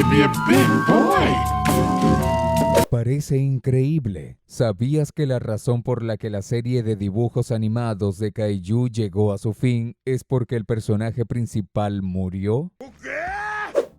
to be a big boy. Parece increíble. ¿Sabías que la razón por la que la serie de dibujos animados de Kaiju llegó a su fin es porque el personaje principal murió?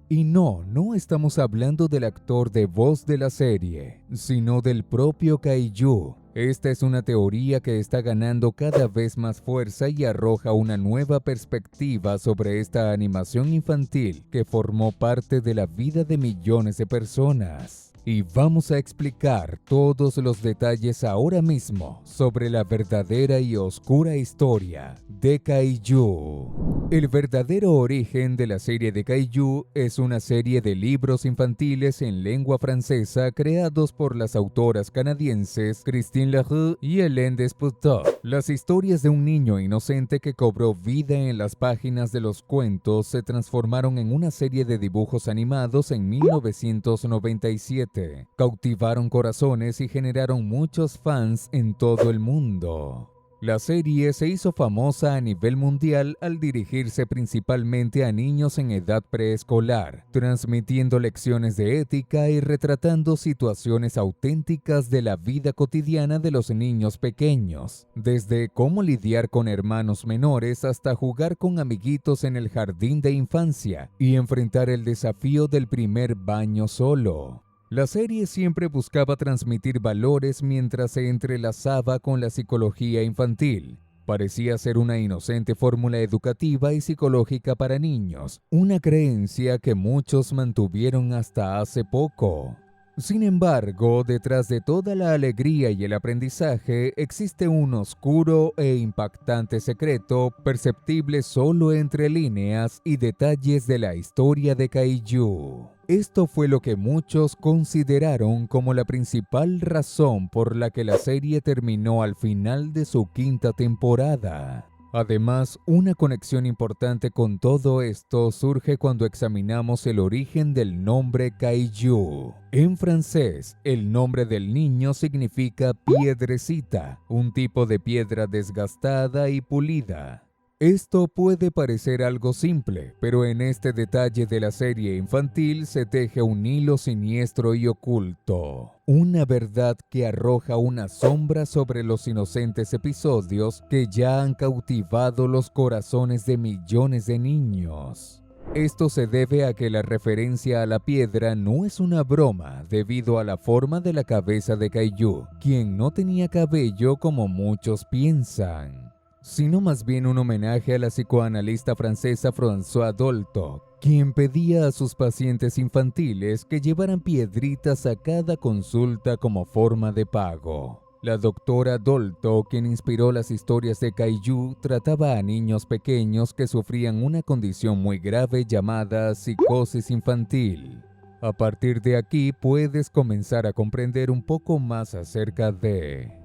Y no estamos hablando del actor de voz de la serie, sino del propio Kaiju. Esta es una teoría que está ganando cada vez más fuerza y arroja una nueva perspectiva sobre esta animación infantil que formó parte de la vida de millones de personas. Y vamos a explicar todos los detalles ahora mismo sobre la verdadera y oscura historia de Kaiju. El verdadero origen de la serie de Kaiju es una serie de libros infantiles en lengua francesa creados por las autoras canadienses Christine Lahire y Hélène Despoutot. Las historias de un niño inocente que cobró vida en las páginas de los cuentos se transformaron en una serie de dibujos animados en 1997. Cautivaron corazones y generaron muchos fans en todo el mundo. La serie se hizo famosa a nivel mundial al dirigirse principalmente a niños en edad preescolar, transmitiendo lecciones de ética y retratando situaciones auténticas de la vida cotidiana de los niños pequeños, desde cómo lidiar con hermanos menores hasta jugar con amiguitos en el jardín de infancia y enfrentar el desafío del primer baño solo. La serie siempre buscaba transmitir valores mientras se entrelazaba con la psicología infantil. Parecía ser una inocente fórmula educativa y psicológica para niños, una creencia que muchos mantuvieron hasta hace poco. Sin embargo, detrás de toda la alegría y el aprendizaje existe un oscuro e impactante secreto perceptible solo entre líneas y detalles de la historia de Kaiju. Esto fue lo que muchos consideraron como la principal razón por la que la serie terminó al final de su quinta temporada. Además, una conexión importante con todo esto surge cuando examinamos el origen del nombre Kaiju. En francés, el nombre del niño significa piedrecita, un tipo de piedra desgastada y pulida. Esto puede parecer algo simple, pero en este detalle de la serie infantil se teje un hilo siniestro y oculto. Una verdad que arroja una sombra sobre los inocentes episodios que ya han cautivado los corazones de millones de niños. Esto se debe a que la referencia a la piedra no es una broma debido a la forma de la cabeza de Kaiju, quien no tenía cabello como muchos piensan, sino más bien un homenaje a la psicoanalista francesa Françoise Dolto, quien pedía a sus pacientes infantiles que llevaran piedritas a cada consulta como forma de pago. La doctora Dolto, quien inspiró las historias de Kaiju, trataba a niños pequeños que sufrían una condición muy grave llamada psicosis infantil. A partir de aquí puedes comenzar a comprender un poco más acerca de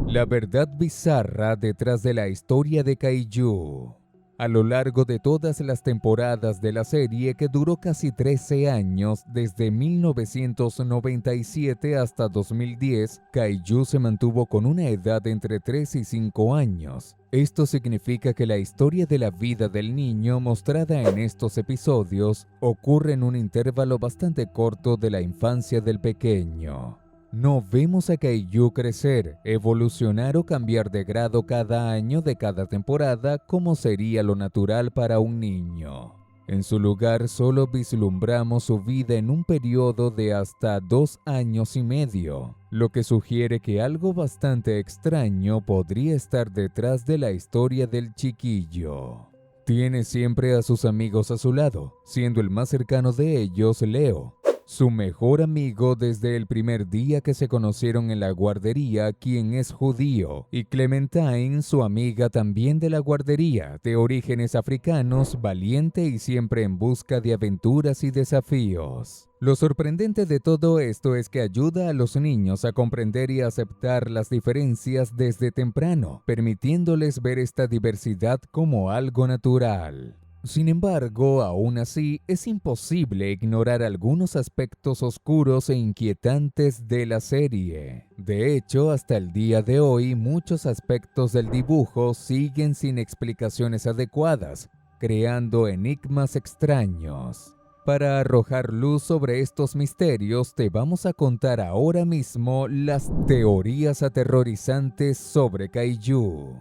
la verdad bizarra detrás de la historia de Kaiju. A lo largo de todas las temporadas de la serie, que duró casi 13 años, desde 1997 hasta 2010, Kaiju se mantuvo con una edad entre 3 y 5 años. Esto significa que la historia de la vida del niño mostrada en estos episodios ocurre en un intervalo bastante corto de la infancia del pequeño. No vemos a Kaiju crecer, evolucionar o cambiar de grado cada año de cada temporada como sería lo natural para un niño. En su lugar, solo vislumbramos su vida en un periodo de hasta 2 años y medio, lo que sugiere que algo bastante extraño podría estar detrás de la historia del chiquillo. Tiene siempre a sus amigos a su lado, siendo el más cercano de ellos Leo, su mejor amigo desde el primer día que se conocieron en la guardería, quien es judío, y Clementine, su amiga también de la guardería, de orígenes africanos, valiente y siempre en busca de aventuras y desafíos. Lo sorprendente de todo esto es que ayuda a los niños a comprender y aceptar las diferencias desde temprano, permitiéndoles ver esta diversidad como algo natural. Sin embargo, aún así, es imposible ignorar algunos aspectos oscuros e inquietantes de la serie. De hecho, hasta el día de hoy, muchos aspectos del dibujo siguen sin explicaciones adecuadas, creando enigmas extraños. Para arrojar luz sobre estos misterios, te vamos a contar ahora mismo las teorías aterrorizantes sobre Kaiju.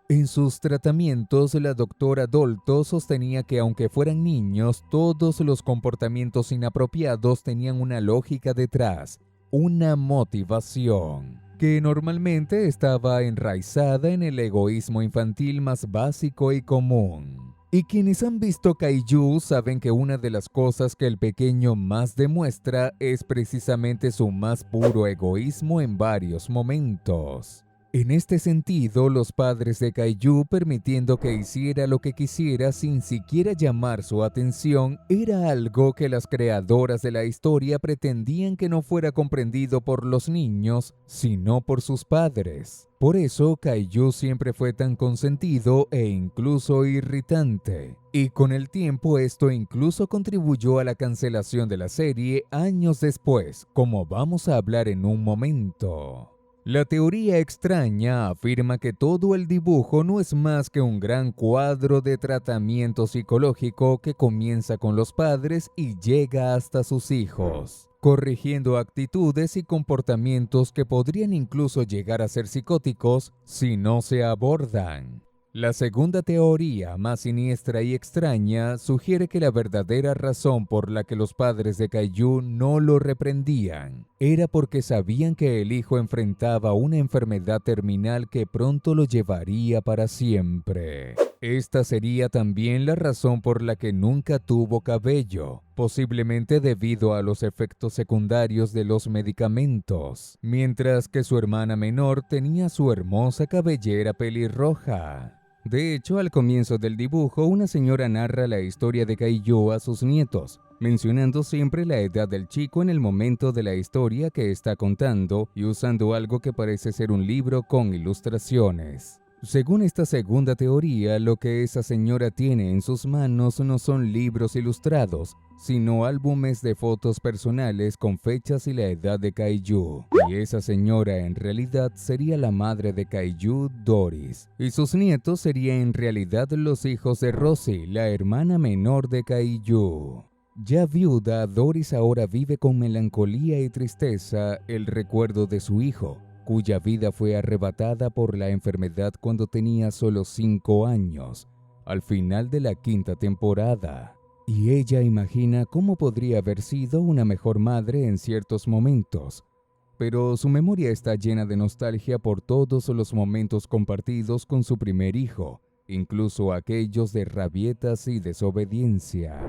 En sus tratamientos, la doctora Dolto sostenía que aunque fueran niños, todos los comportamientos inapropiados tenían una lógica detrás, una motivación, que normalmente estaba enraizada en el egoísmo infantil más básico y común. Y quienes han visto Kaiju saben que una de las cosas que el pequeño más demuestra es precisamente su más puro egoísmo en varios momentos. En este sentido, los padres de Kaiju, permitiendo que hiciera lo que quisiera sin siquiera llamar su atención, era algo que las creadoras de la historia pretendían que no fuera comprendido por los niños, sino por sus padres. Por eso, Kaiju siempre fue tan consentido e incluso irritante. Y con el tiempo esto incluso contribuyó a la cancelación de la serie años después, como vamos a hablar en un momento. La teoría extraña afirma que todo el dibujo no es más que un gran cuadro de tratamiento psicológico que comienza con los padres y llega hasta sus hijos, corrigiendo actitudes y comportamientos que podrían incluso llegar a ser psicóticos si no se abordan. La segunda teoría, más siniestra y extraña, sugiere que la verdadera razón por la que los padres de Kaiju no lo reprendían era porque sabían que el hijo enfrentaba una enfermedad terminal que pronto lo llevaría para siempre. Esta sería también la razón por la que nunca tuvo cabello, posiblemente debido a los efectos secundarios de los medicamentos, mientras que su hermana menor tenía su hermosa cabellera pelirroja. De hecho, al comienzo del dibujo, una señora narra la historia de Kaiju a sus nietos, mencionando siempre la edad del chico en el momento de la historia que está contando y usando algo que parece ser un libro con ilustraciones. Según esta segunda teoría, lo que esa señora tiene en sus manos no son libros ilustrados, sino álbumes de fotos personales con fechas y la edad de Kaiju. Y esa señora en realidad sería la madre de Kaiju, Doris. Y sus nietos serían en realidad los hijos de Rosie, la hermana menor de Kaiju. Ya viuda, Doris ahora vive con melancolía y tristeza el recuerdo de su hijo, cuya vida fue arrebatada por la enfermedad cuando tenía solo 5 años, al final de la 5ª temporada. Y ella imagina cómo podría haber sido una mejor madre en ciertos momentos, pero su memoria está llena de nostalgia por todos los momentos compartidos con su primer hijo, incluso aquellos de rabietas y desobediencia.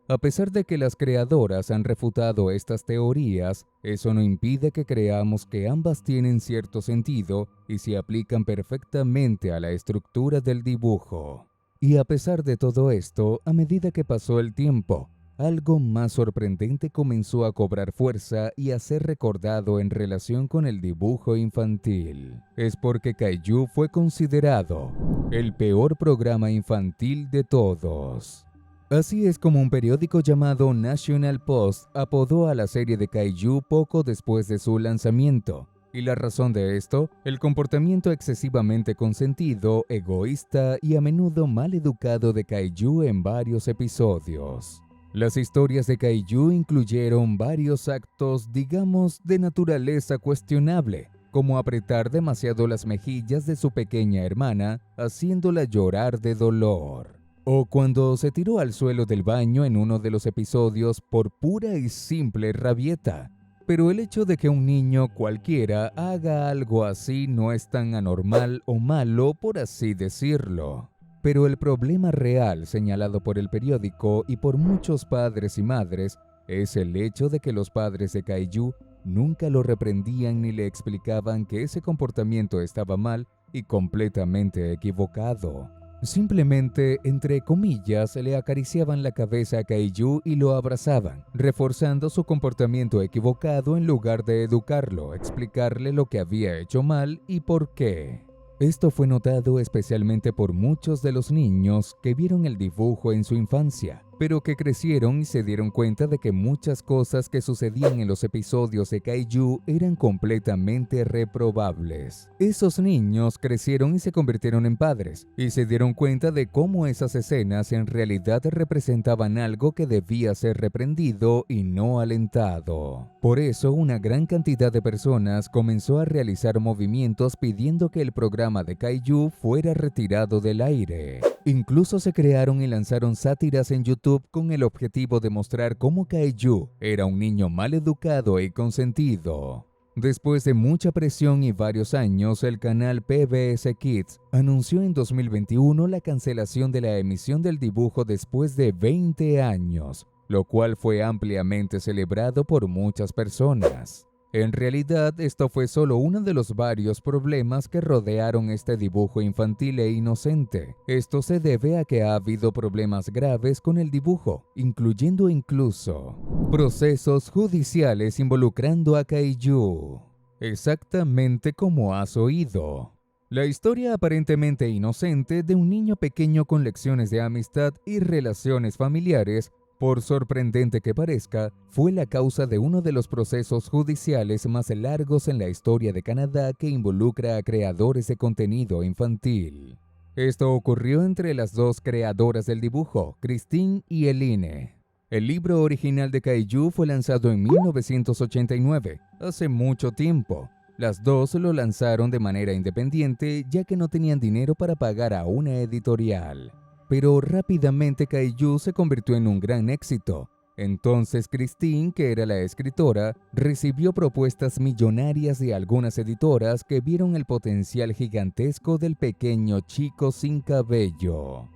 A pesar de que las creadoras han refutado estas teorías, eso no impide que creamos que ambas tienen cierto sentido y se aplican perfectamente a la estructura del dibujo. Y a pesar de todo esto, a medida que pasó el tiempo, algo más sorprendente comenzó a cobrar fuerza y a ser recordado en relación con el dibujo infantil. Es porque Kaiju fue considerado el peor programa infantil de todos. Así es como un periódico llamado National Post apodó a la serie de Kaiju poco después de su lanzamiento. Y la razón de esto, el comportamiento excesivamente consentido, egoísta y a menudo mal educado de Kaiju en varios episodios. Las historias de Kaiju incluyeron varios actos, digamos, de naturaleza cuestionable, como apretar demasiado las mejillas de su pequeña hermana, haciéndola llorar de dolor. O cuando se tiró al suelo del baño en uno de los episodios por pura y simple rabieta. Pero el hecho de que un niño cualquiera haga algo así no es tan anormal o malo, por así decirlo. Pero el problema real señalado por el periódico y por muchos padres y madres es el hecho de que los padres de Kaiju nunca lo reprendían ni le explicaban que ese comportamiento estaba mal y completamente equivocado. Simplemente, entre comillas, le acariciaban la cabeza a Kaiju y lo abrazaban, reforzando su comportamiento equivocado en lugar de educarlo, explicarle lo que había hecho mal y por qué. Esto fue notado especialmente por muchos de los niños que vieron el dibujo en su infancia pero que crecieron y se dieron cuenta de que muchas cosas que sucedían en los episodios de Kaiju eran completamente reprobables. Esos niños crecieron y se convirtieron en padres, y se dieron cuenta de cómo esas escenas en realidad representaban algo que debía ser reprendido y no alentado. Por eso, una gran cantidad de personas comenzó a realizar movimientos pidiendo que el programa de Kaiju fuera retirado del aire. Incluso se crearon y lanzaron sátiras en YouTube con el objetivo de mostrar cómo Kaiju era un niño mal educado y consentido. Después de mucha presión y varios años, el canal PBS Kids anunció en 2021 la cancelación de la emisión del dibujo después de 20 años, lo cual fue ampliamente celebrado por muchas personas. En realidad, esto fue solo uno de los varios problemas que rodearon este dibujo infantil e inocente. Esto se debe a que ha habido problemas graves con el dibujo, incluyendo incluso procesos judiciales involucrando a Kaiju. Exactamente como has oído. La historia aparentemente inocente de un niño pequeño con lecciones de amistad y relaciones familiares, por sorprendente que parezca, fue la causa de uno de los procesos judiciales más largos en la historia de Canadá que involucra a creadores de contenido infantil. Esto ocurrió entre las dos creadoras del dibujo, Christine y Eline. El libro original de Kaiju fue lanzado en 1989, hace mucho tiempo. Las dos lo lanzaron de manera independiente ya que no tenían dinero para pagar a una editorial. Pero rápidamente Kaiju se convirtió en un gran éxito. Entonces Christine, que era la escritora, recibió propuestas millonarias de algunas editoras que vieron el potencial gigantesco del pequeño chico sin cabello.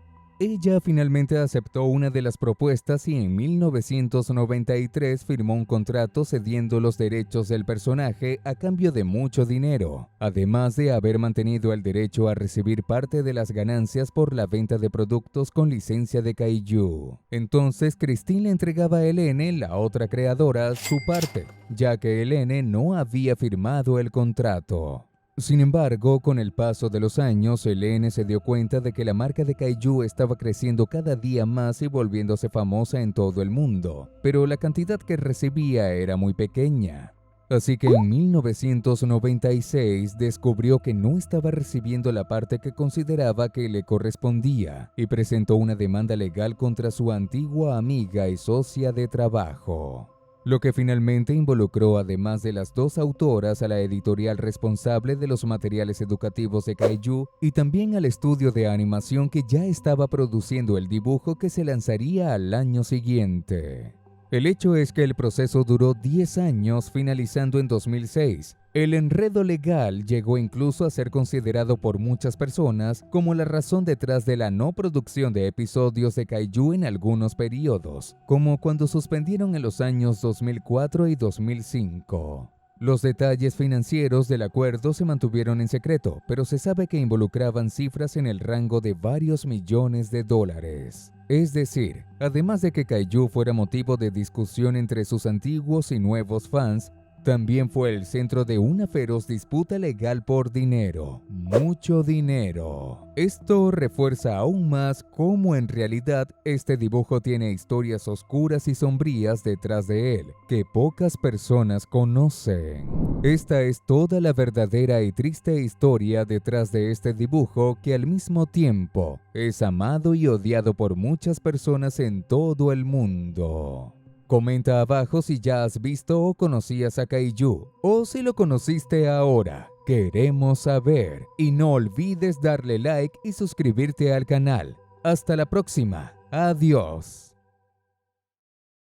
Ella finalmente aceptó una de las propuestas y en 1993 firmó un contrato cediendo los derechos del personaje a cambio de mucho dinero, además de haber mantenido el derecho a recibir parte de las ganancias por la venta de productos con licencia de Kaiju. Entonces Christine le entregaba a Eline, la otra creadora, su parte, ya que Eline no había firmado el contrato. Sin embargo, con el paso de los años, Eline se dio cuenta de que la marca de Kaiju estaba creciendo cada día más y volviéndose famosa en todo el mundo, pero la cantidad que recibía era muy pequeña. Así que en 1996 descubrió que no estaba recibiendo la parte que consideraba que le correspondía y presentó una demanda legal contra su antigua amiga y socia de trabajo. Lo que finalmente involucró, además de las dos autoras, a la editorial responsable de los materiales educativos de Kaiju y también al estudio de animación que ya estaba produciendo el dibujo que se lanzaría al año siguiente. El hecho es que el proceso duró 10 años, finalizando en 2006. El enredo legal llegó incluso a ser considerado por muchas personas como la razón detrás de la no producción de episodios de Kaiju en algunos periodos, como cuando suspendieron en los años 2004 y 2005. Los detalles financieros del acuerdo se mantuvieron en secreto, pero se sabe que involucraban cifras en el rango de varios millones de dólares. Es decir, además de que Kaiju fuera motivo de discusión entre sus antiguos y nuevos fans, también fue el centro de una feroz disputa legal por dinero, mucho dinero. Esto refuerza aún más cómo en realidad este dibujo tiene historias oscuras y sombrías detrás de él, que pocas personas conocen. Esta es toda la verdadera y triste historia detrás de este dibujo que al mismo tiempo es amado y odiado por muchas personas en todo el mundo. Comenta abajo si ya has visto o conocías a Kaiju, o si lo conociste ahora. Queremos saber. Y no olvides darle like y suscribirte al canal. Hasta la próxima. Adiós.